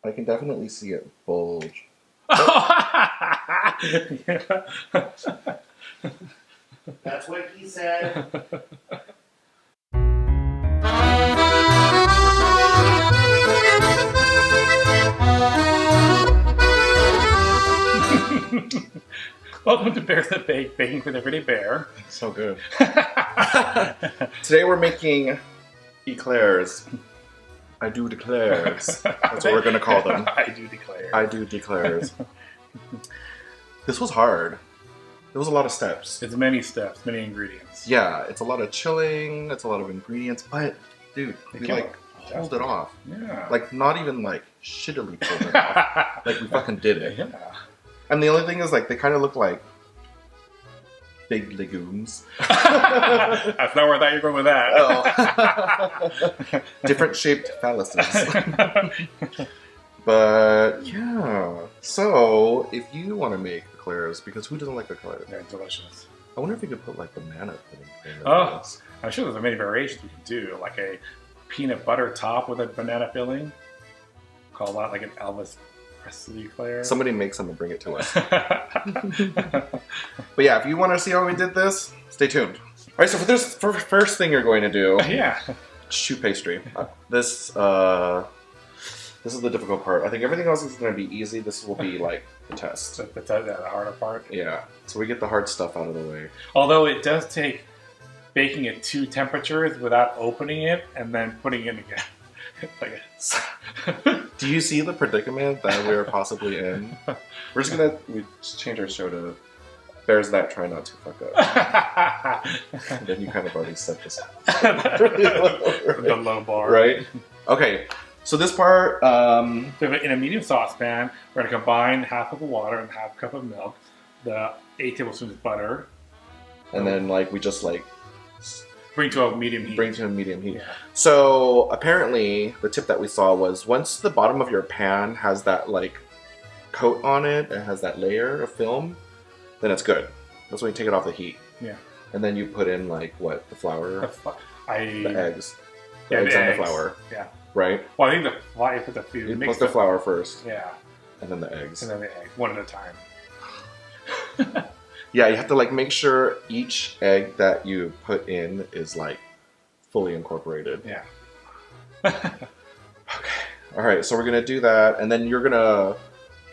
I can definitely see it bulge. That's what he said. Welcome to Bears That Bake, baking with Everyday Bear. So good. Today we're making eclairs. I do declares. That's what we're going to call them. I do declare. I do declares. This was hard. There was a lot of steps. It's many steps, many ingredients. Yeah, it's a lot of chilling, it's a lot of ingredients, but dude, we like pulled it off. Yeah. Like not even like shittily pulled it off. Like we fucking did it. Yeah. And the only thing is like they kind of look like big legumes. That's not where I thought you were going with that. Oh. Different shaped phalluses. But yeah. So if you want to make eclairs, because who doesn't like eclairs? They're delicious. I wonder if you could put like banana filling in Oh, this. I'm sure there's many variations we can do, like a peanut butter top with a banana filling. Call that like an Elvis Presley eclair. Somebody make some and bring it to us. But yeah, if you want to see how we did this, stay tuned. All right, so for this first thing you're going to do, yeah, choux pastry. This is the difficult part. I think everything else is going to be easy. This will be like the test. the harder part. Yeah, so we get the hard stuff out of the way. Although it does take baking at 2 temperatures without opening it and then putting it in again. Do you see the predicament that we're possibly in? We're just gonna change our show to Bears That Try Not to Fuck Up. And then you kind of already set this The low bar. right? Okay, so this part, So in a medium saucepan, we're going to combine half of the water and half a cup of milk, the 8 tablespoons of butter. and then like we just like Bring to a medium heat. bring to a medium heat. Yeah. So apparently the tip that we saw was once the bottom of your pan has that like coat on it and has that layer of film, then it's good. That's when you take it off the heat. Yeah. And then you put in like what? The flour? The eggs. The eggs and the flour. Yeah. Right? Well, I think the flour, you put the You put the flour first. Yeah. And then the eggs. And then the eggs, one at a time. Yeah, you have to like make sure each egg that you put in is like fully incorporated. Yeah. Okay. All right, so we're gonna do that, and then you're gonna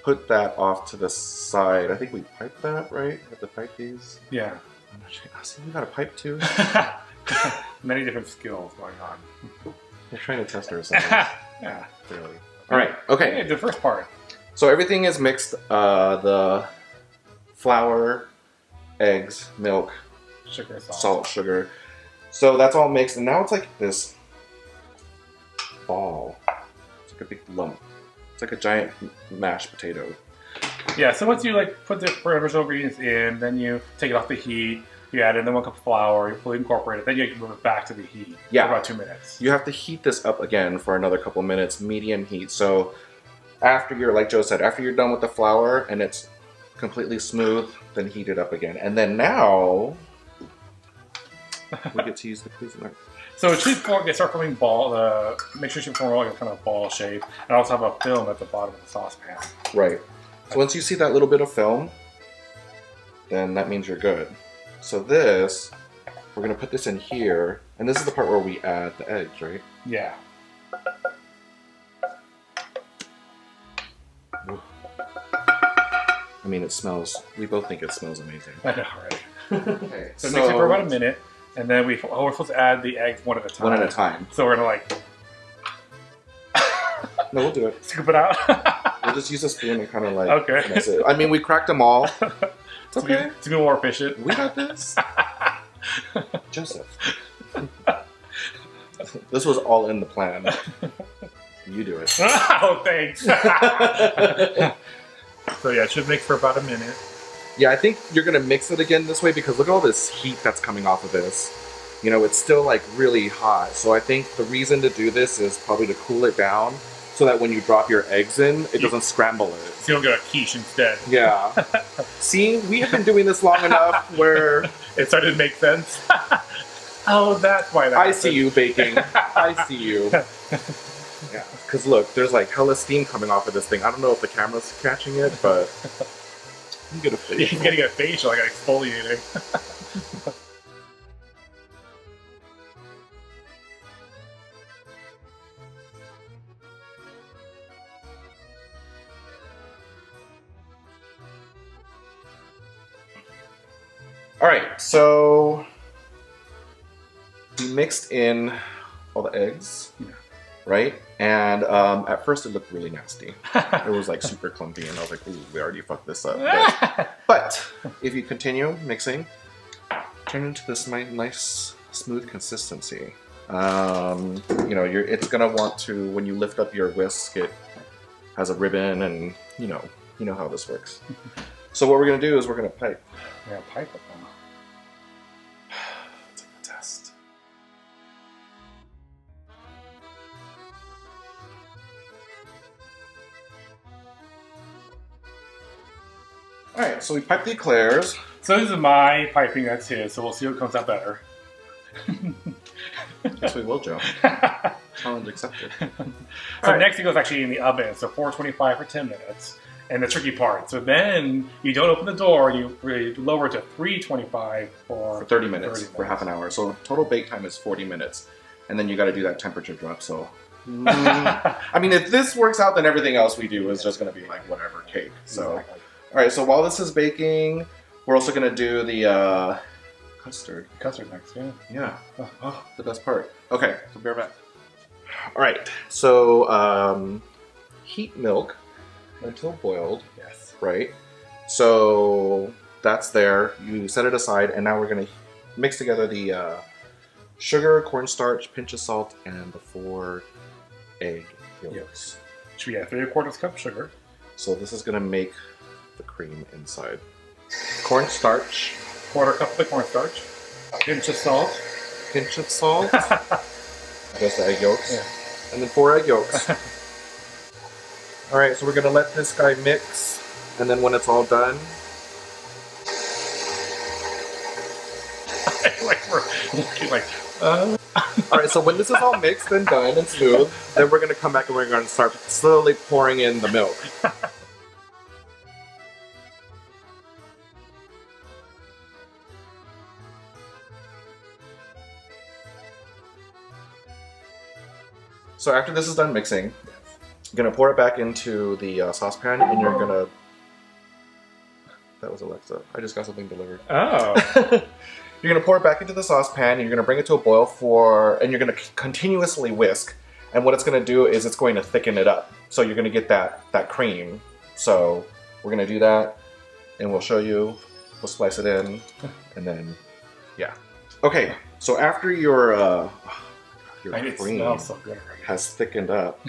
put that off to the side. I think we pipe that, right? We have to pipe these. Yeah. See, we got a pipe too. Many different skills going on. We're trying to test ourselves. Yeah. Clearly. All right. Okay. Okay, the first part. So everything is mixed. The flour, eggs, milk, Sugar, salt, sugar. So that's all mixed, and now it's like this ball. It's like a big lump. It's like a giant mashed potato. Yeah, so once you like put the original ingredients in, then you take it off the heat, you add in the 1 cup of flour, you fully incorporate it, then you move it back to the heat Yeah. for about 2 minutes. You have to heat this up again for another couple minutes, medium heat. So after you're, like Joe said, after you're done with the flour and it's completely smooth, then heat it up again. And then now we get to use the Cuisinart. So it should start forming ball. Make sure you form like a kind of ball shape, and also have a film at the bottom of the saucepan. Right. So once you see that little bit of film, then that means you're good. So this, we're gonna put this in here, and this is the part where we add the eggs, right? Yeah. Ooh. I mean, it smells. We both think it smells amazing. I know, right? Okay. So mix it for about a minute, and then we're supposed to add the eggs one at a time. One at a time. So we're gonna like No, we'll do it. scoop it out. We'll just use a spoon and kind of like Okay. mess it. I mean, we cracked them all. It's okay. To be more efficient. We got this. Joseph. This was all in the plan. You do it. Oh, thanks. So yeah, it should mix for about a minute. Yeah, I think you're gonna mix it again this way because look at all this heat that's coming off of this. You know, it's still like really hot. So I think the reason to do this is probably to cool it down so that when you drop your eggs in, it doesn't scramble it. So you don't get a quiche instead. Yeah. See, we have been doing this long enough where It started to make sense. Oh, that's why that I happened. see you baking. I see you. Yeah, because look, there's like hella steam coming off of this thing. I don't know if the camera's catching it, but you get a facial. He's getting a facial, like exfoliating. All right, so we mixed in all the eggs, right? And at first it looked really nasty. It was like super clumpy, and I was like, ooh, we already fucked this up. But if you continue mixing, turn into this nice smooth consistency. You know, it's gonna want to, when you lift up your whisk, it has a ribbon, and you know how this works. So what we're gonna do is we're gonna pipe. Yeah, pipe it. Let's take the test. All right, so we pipe the eclairs. So this is my piping, that's his, so we'll see what comes out better. Yes, we will, Joe. Challenge accepted. So next it goes actually in the oven, so 425 for 10 minutes. And the tricky part, so then you don't open the door, you lower it to 325 for 30 minutes, for half an hour. So total bake time is 40 minutes. And then you got to do that temperature drop, so... I mean, if this works out, then everything else we do is just going to be like whatever cake. So, Exactly. All right, so while this is baking, we're also going to do the custard. Custard next, yeah. Yeah. Oh, the best part. Okay, so bear back. All right, so heat milk until boiled. Yes. Right? So that's there. You set it aside, and now we're going to mix together the sugar, cornstarch, pinch of salt, and the 4 egg yolks. Should we add 3/4 cup sugar? So this is going to make the cream inside. Cornstarch, 1/4 cup of the cornstarch, pinch of salt, pinch of salt, just the egg yolks, yeah. and then 4 egg yolks. All right, so we're going to let this guy mix, and then when it's all done, like we're looking like, all right, so when this is all mixed and done and smooth, then we're going to come back and we're going to start slowly pouring in the milk. So after this is done mixing, you're going to pour it back into the saucepan, and you're going to... That was Alexa. I just got something delivered. oh. You're going to pour it back into the saucepan, and you're going to bring it to a boil and you're going to continuously whisk. And what it's going to do is it's going to thicken it up. So you're going to get that cream. So we're going to do that, and we'll show you. We'll slice it in, and then, yeah. Okay, so after your cream smells so good already. has thickened up.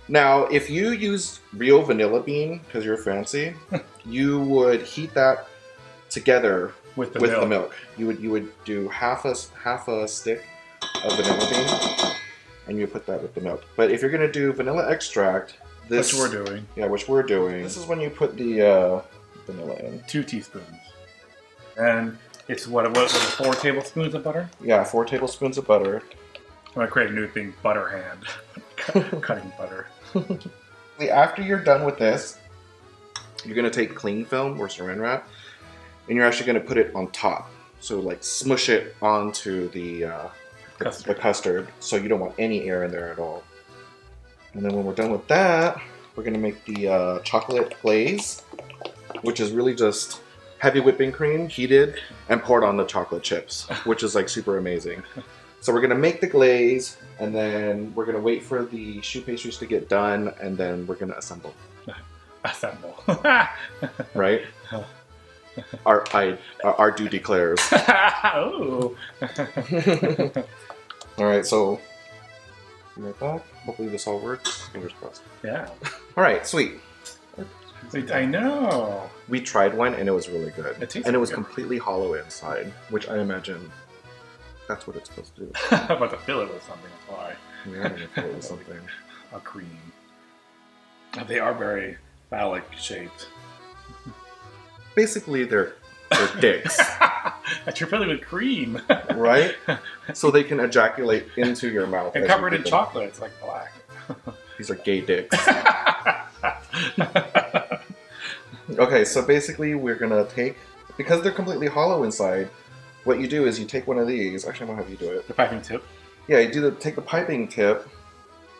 Now, if you use real vanilla bean, because you're fancy, you would heat that together with the milk. You would do half a stick of vanilla bean, and you put that with the milk. But if you're gonna do vanilla extract, Which we're doing. Yeah, which we're doing. This is when you put the vanilla in. 2 teaspoons. And it's what was it, 4 tablespoons of butter? Yeah, 4 tablespoons of butter. I'm gonna create a new thing, butter hand. Cutting butter. After you're done with this, you're gonna take cling film or saran wrap, and you're actually gonna put it on top. So like smush it onto the custard, so you don't want any air in there at all. And then when we're done with that, we're gonna make the chocolate glaze, which is really just heavy whipping cream heated and poured on the chocolate chips, which is like super amazing. So we're gonna make the glaze, and then we're gonna wait for the choux pastries to get done, and then we're gonna assemble. Assemble. Right? Our do declares. Oh. All right, so be right back. Hopefully this all works. Fingers crossed. Yeah. All right, sweet. I know. We tried one, and it was really good. It tastes and it was good. completely hollow inside, which I imagine that's what it's supposed to do. I'm about to fill it with something, that's why. Yeah, I'm gonna fill it with something. A cream. They are very phallic shaped. Basically, they're dicks, That you're filling with cream. right? So they can ejaculate into your mouth. And as covered you in dip them. chocolate, it's like black. These are gay dicks. Okay, so basically we're gonna take, because they're completely hollow inside, what you do is you take one of these. Actually, I'm gonna have you do it. The piping tip. Yeah, you take the piping tip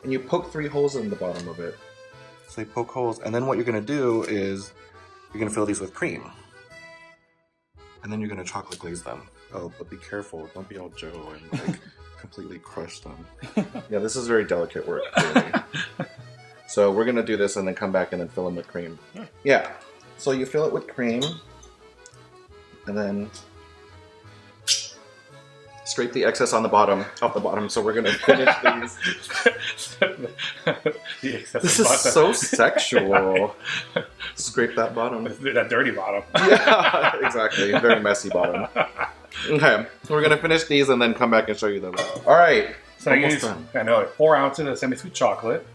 and you poke 3 holes in the bottom of it. So you poke holes, and then what you're gonna do is you're gonna fill these with cream. And then you're gonna chocolate glaze them. Oh, but be careful, don't be all Joe and like completely crush them. Yeah, this is very delicate work, clearly. So we're gonna do this and then come back and then fill them with cream. Yeah, so you fill it with cream, and then scrape the excess on the bottom, off the bottom. So we're gonna finish these. This is so sexual. Scrape that bottom. That dirty bottom. Yeah, exactly. Very messy bottom. Okay, we're gonna finish these and then come back and show you the rest. All right. So I use, I know, 4 ounces of semi-sweet chocolate.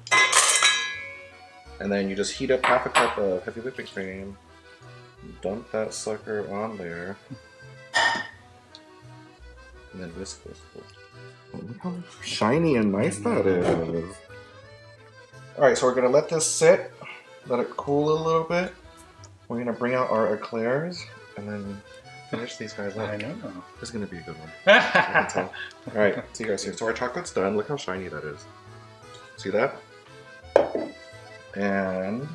And then you just heat up half a cup of heavy whipping cream. Dump that sucker on there. And then whisk, whisk, whisk. Oh, look how shiny and nice that is. Alright, so we're going to let this sit. Let it cool a little bit. We're going to bring out our eclairs. And then finish these guys up. I know. This is going to be a good one. I can tell. Alright, see you guys soon. So our chocolate's done. Look how shiny that is. See that? And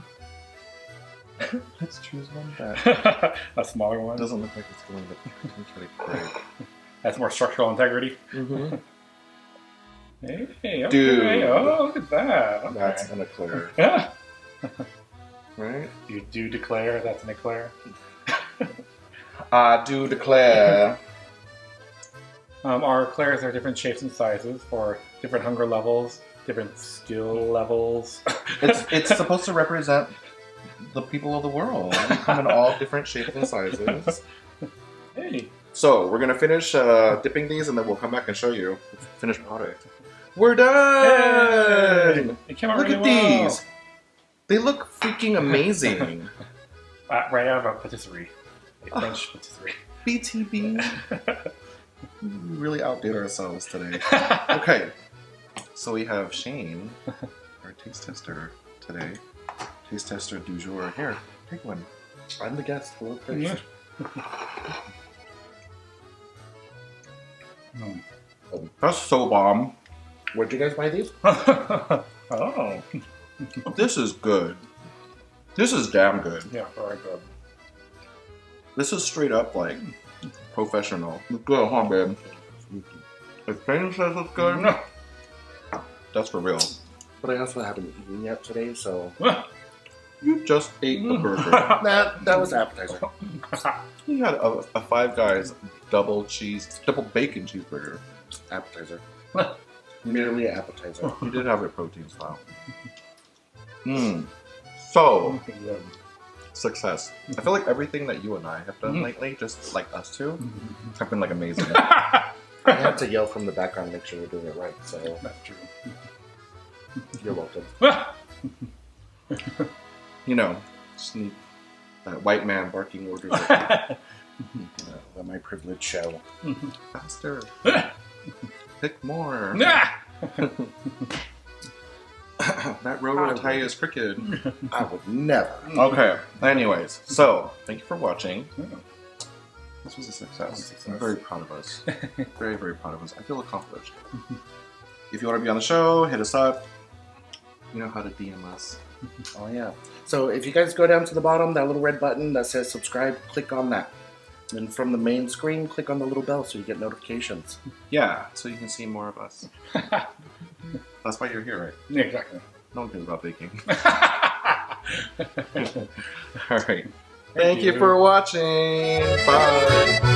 let's choose one that a smaller one. doesn't look like it's going to potentially break. That's more structural integrity. Mm-hmm. Hey, okay. Dude. Oh, look at that. Okay. That's an eclair. Yeah. Right? You do declare that's an eclair? I do declare. Our eclairs are different shapes and sizes for different hunger levels, different skill levels. It's supposed to represent the people of the world. They come in all different shapes and sizes. Hey. So we're gonna finish dipping these, and then we'll come back and show you the finished product. We're done. Hey! It came out Look really at well. these. They look freaking amazing. Right out of a patisserie. A French patisserie. BTB. We really outdid ourselves today. Okay. So we have Shane, our taste tester today. Taste tester du jour. Here, take one. I'm the guest. Hello, first. Yeah. Oh, that's so bomb. Where'd you guys buy these? Oh. This is good. This is damn good. Yeah, very good. This is straight up like professional. It's good, huh, babe? If Shane says it's good, that's for real. But I also haven't eaten yet today, so You just ate the burger. that was appetizer. You had a Five Guys double bacon cheeseburger. Appetizer. Merely appetizer. You did have it protein style. Mmm. So, success. I feel like everything that you and I have done lately, just like us two, have been like amazing. I had to yell from the background to make sure we're doing it right, so That's true. you're welcome. You know, just need that white man barking orders. Let my privilege show. Faster. Pick more. That railroad tie is crooked. I would never. Okay. Anyways, so thank you for watching. This was a success. I'm very proud of us. Very, very proud of us. I feel accomplished. If you want to be on the show, hit us up. You know how to DM us. Oh yeah. So if you guys go down to the bottom, that little red button that says subscribe, click on that. And from the main screen, click on the little bell so you get notifications. Yeah, so you can see more of us. That's why you're here, right? Yeah, exactly. No one cares about baking. All right. Thank you for watching. Bye.